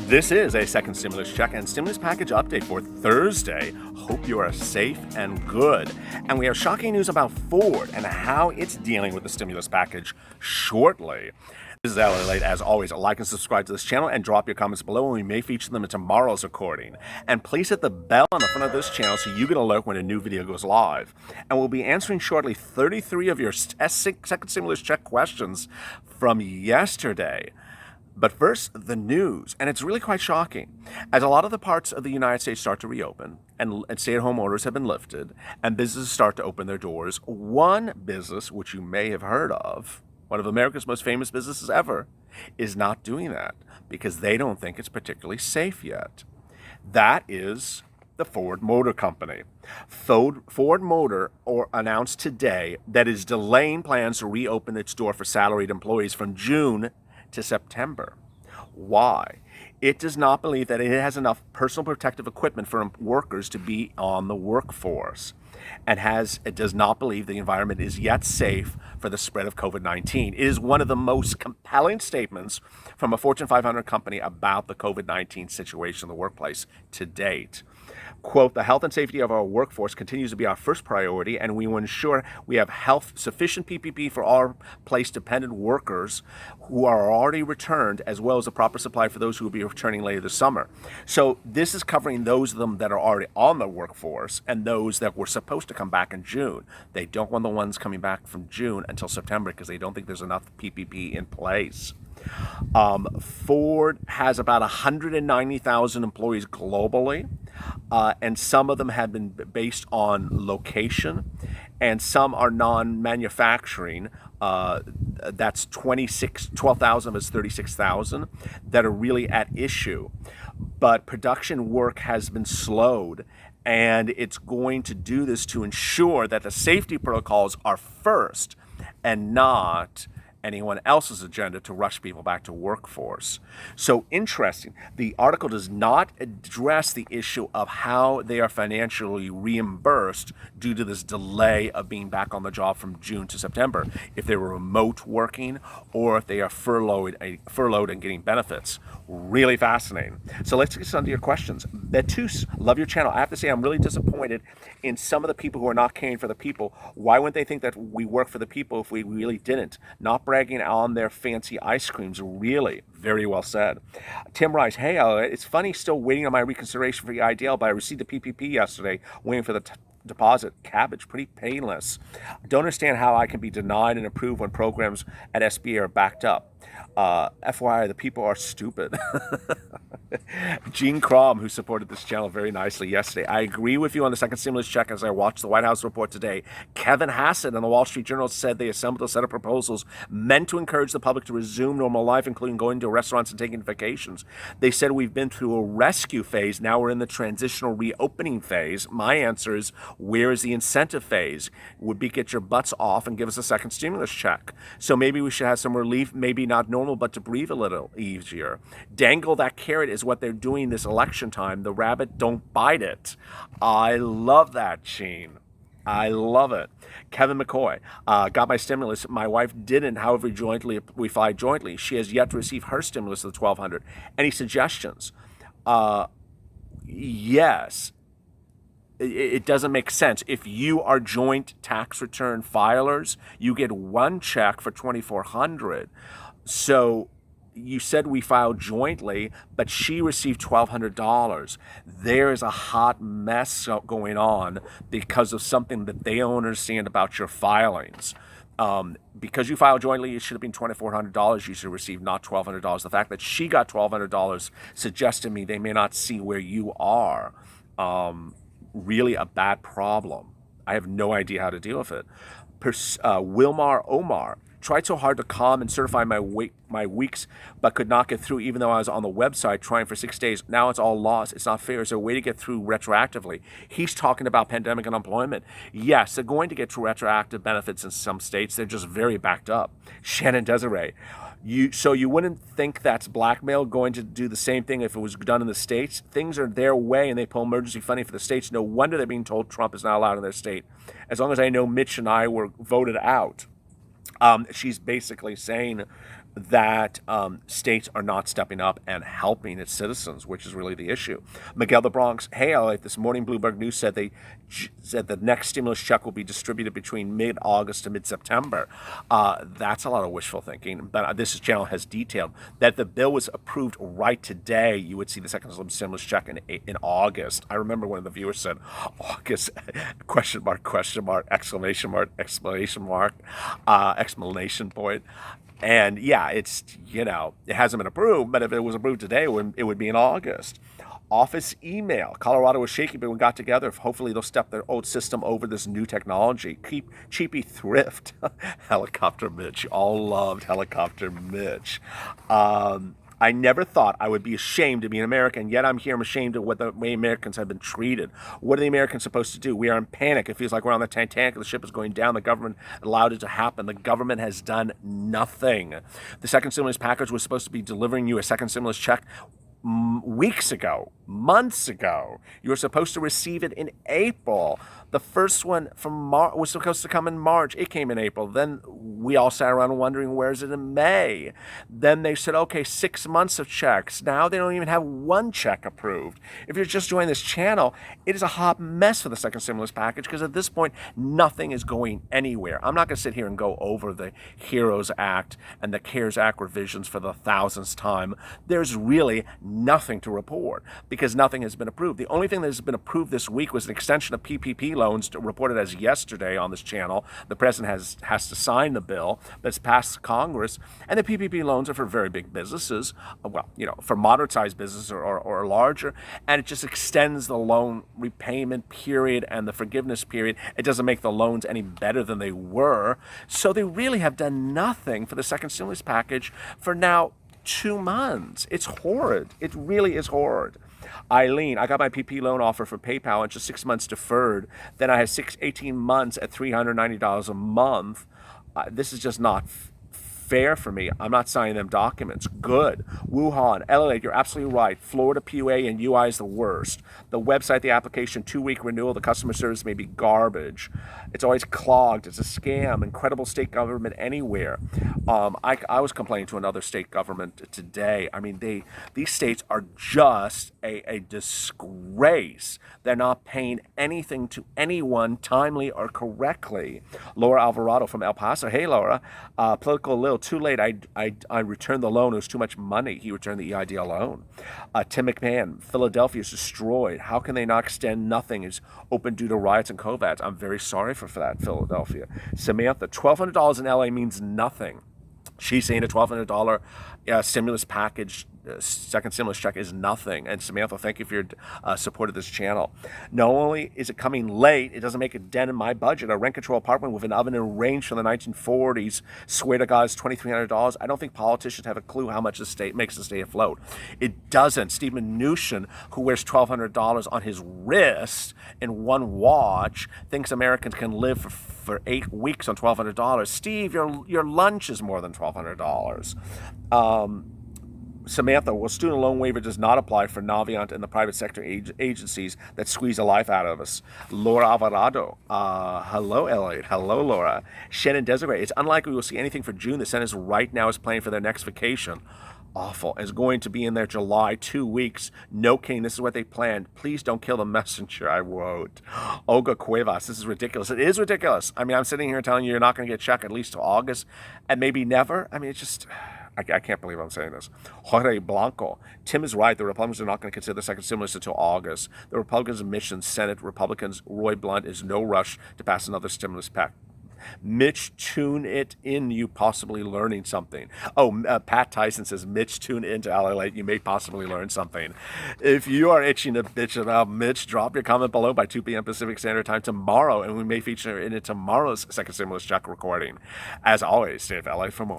This is a second stimulus check and stimulus package update for Thursday. Hope you are safe and good. And we have shocking news about Ford and how it's dealing with the stimulus package shortly. This is LALATE. As always, like and subscribe to this channel and drop your comments below, and we may feature them in tomorrow's recording. And please hit the bell on the front of this channel so you get an alert when a new video goes live. And we'll be answering shortly 33 of your second stimulus check questions from yesterday. But first, the news, and it's really quite shocking. As a lot of the parts of the United States start to reopen, and stay-at-home orders have been lifted, and businesses start to open their doors, one business, which you may have heard of, one of America's most famous businesses ever, is not doing that because they don't think it's particularly safe yet. That is the Ford Motor Company. Ford Motor announced today that it's delaying plans to reopen its door for salaried employees from June to September. Why? It does not believe that it has enough personal protective equipment for workers to be on the workforce, and it does not believe the environment is yet safe for the spread of COVID-19. It is one of the most compelling statements from a Fortune 500 company about the COVID-19 situation in the workplace to date. Quote, the health and safety of our workforce continues to be our first priority, and we will ensure we have sufficient PPE for our place-dependent workers who are already returned, as well as a proper supply for those who will be returning later this summer. So this is covering those of them that are already on the workforce and those that were supposed to come back in June. They don't want the ones coming back from June until September because they don't think there's enough PPE in place. Ford has about 190,000 employees globally, and some of them have been based on location, and some are non-manufacturing. That's 12,000 of us, 36,000 that are really at issue. But production work has been slowed, and it's going to do this to ensure that the safety protocols are first and not anyone else's agenda to rush people back to workforce. So interesting. The article does not address the issue of how they are financially reimbursed due to this delay of being back on the job from June to September, if they were remote working or if they are furloughed and getting benefits. Really fascinating. So let's get on to your questions. Betus, love your channel. I have to say I'm really disappointed in some of the people who are not caring for the people. Why wouldn't they think that we work for the people if we really didn't? Not bragging on their fancy ice creams. Really, very well said. Tim Rice, hey, it's funny still waiting on my reconsideration for the IDL, but I received the PPP yesterday, waiting for the deposit. Cabbage, pretty painless. Don't understand how I can be denied and approved when programs at SBA are backed up. FYI, the people are stupid. Gene Crom, who supported this channel very nicely yesterday. I agree with you on the second stimulus check as I watched the White House report today. Kevin Hassett on the Wall Street Journal said they assembled a set of proposals meant to encourage the public to resume normal life, including going to restaurants and taking vacations. They said we've been through a rescue phase. Now we're in the transitional reopening phase. My answer is, where is the incentive phase? Would be get your butts off and give us a second stimulus check. So maybe we should have some relief, maybe not normal, but to breathe a little easier. Dangle that carrot is what they're doing this election time. The rabbit, don't bite it. I love that, Gene. I love it. Kevin McCoy, got my stimulus. My wife didn't. However, we filed jointly. She has yet to receive her stimulus of the $1,200. Any suggestions? Yes. It doesn't make sense. If you are joint tax return filers, you get one check for $2,400. So you said we filed jointly, but she received $1,200. There is a hot mess going on because of something that they don't understand about your filings. Because you filed jointly, it should have been $2,400 you should receive, not $1,200. The fact that she got $1,200 suggests to me they may not see where you are. Really a bad problem. I have no idea how to deal with it. Wilmar Omar, tried so hard to calm and certify my weeks, but could not get through even though I was on the website trying for 6 days. Now it's all lost. It's not fair. Is there a way to get through retroactively? He's talking about pandemic unemployment. Yes, they're going to get through retroactive benefits in some states. They're just very backed up. Shannon Desiree, So you wouldn't think that's blackmail going to do the same thing if it was done in the states? Things are their way and they pull emergency funding for the states. No wonder they're being told Trump is not allowed in their state. As long as I know Mitch and I were voted out. She's basically saying that states are not stepping up and helping its citizens, which is really the issue. Miguel the Bronx, hey, this morning Bloomberg News said the next stimulus check will be distributed between mid-August to mid-September. That's a lot of wishful thinking, but this channel has detailed that the bill was approved right today. You would see the second stimulus check in August. I remember one of the viewers said, August, question mark, exclamation point. And yeah, it hasn't been approved, but if it was approved today, it would be in August. Office email. Colorado was shaky, but we got together. Hopefully they'll step their old system over this new technology. Keep cheapy thrift. Helicopter Mitch. You all loved Helicopter Mitch. I never thought I would be ashamed to be an American, yet I'm here. I'm ashamed of what the way Americans have been treated. What are the Americans supposed to do? We are in panic. It feels like we're on the Titanic. The ship is going down. The government allowed it to happen. The government has done nothing. The second stimulus package was supposed to be delivering you a second stimulus check weeks ago, months ago. You were supposed to receive it in April. The first one from March was supposed to come in March. It came in April. Then we all sat around wondering, where's it in May? Then they said, okay, 6 months of checks. Now they don't even have one check approved. If you're just joining this channel, it is a hot mess for the second stimulus package, because at this point, nothing is going anywhere. I'm not going to sit here and go over the HEROES Act and the CARES Act revisions for the thousandth time. There's really nothing to report because nothing has been approved. The only thing that has been approved this week was an extension of PPP loans, reported as yesterday on this channel. The president has to sign the bill that's passed Congress, and the PPP loans are for very big businesses, for moderate-sized businesses or larger, and it just extends the loan repayment period and the forgiveness period. It doesn't make the loans any better than they were, so they really have done nothing for the second stimulus package for now 2 months. It's horrid. It really is horrid. Eileen, I got my PP loan offer from PayPal and just 6 months deferred. Then I had 18 months at $390 a month. This is just not fair for me. I'm not signing them documents. Good. Wuhan, LALATE, you're absolutely right. Florida PUA and UI is the worst. The website, the application, 2-week renewal, the customer service may be garbage. It's always clogged. It's a scam. Incredible state government anywhere. I was complaining to another state government today. I mean, these states are just a disgrace. They're not paying anything to anyone timely or correctly. Laura Alvarado from El Paso. Hey, Laura. Political Lil, too late. I returned the loan. It was too much money. He returned the EIDL loan. Tim McMahon. Philadelphia is destroyed. How can they not extend nothing? Is open due to riots and COVIDs. I'm very sorry for that, Philadelphia. Samantha, $1,200 in LA means nothing. She's saying a $1,200 stimulus package, second stimulus check is nothing. And Samantha, thank you for your support of this channel. Not only is it coming late, it doesn't make a dent in my budget. A rent control apartment with an oven and range from the 1940s, swear to God, is $2,300. I don't think politicians have a clue how much the state makes the state afloat. It doesn't. Steve Mnuchin, who wears $1,200 on his wrist in one watch, thinks Americans can live for 8 weeks on $1,200. Steve, your lunch is more than $1,200. Samantha, well, student loan waiver does not apply for Navient and the private sector agencies that squeeze the life out of us. Laura Alvarado, hello, Elliot. Hello, Laura. Shannon Desiree, it's unlikely we will see anything for June. The Senate right now is planning for their next vacation. Awful. It's going to be in there July, 2 weeks. No kidding. This is what they planned. Please don't kill the messenger. I won't. Olga Cuevas, this is ridiculous. It is ridiculous. I mean, I'm sitting here telling you you're not going to get a check at least till August and maybe never. I mean, it's just, I can't believe I'm saying this. Jorge Blanco, Tim is right. The Republicans are not going to consider the second stimulus until August. The Republicans' mission, Senate Republicans, Roy Blunt, is no rush to pass another stimulus pack. Mitch, tune it in. You possibly learning something. Pat Tyson says, Mitch, tune in to LALATE. You may possibly learn something. If you are itching to bitch about Mitch, drop your comment below by 2 p.m. Pacific Standard Time tomorrow, and we may feature in tomorrow's second stimulus check recording. As always, stay at LA for more.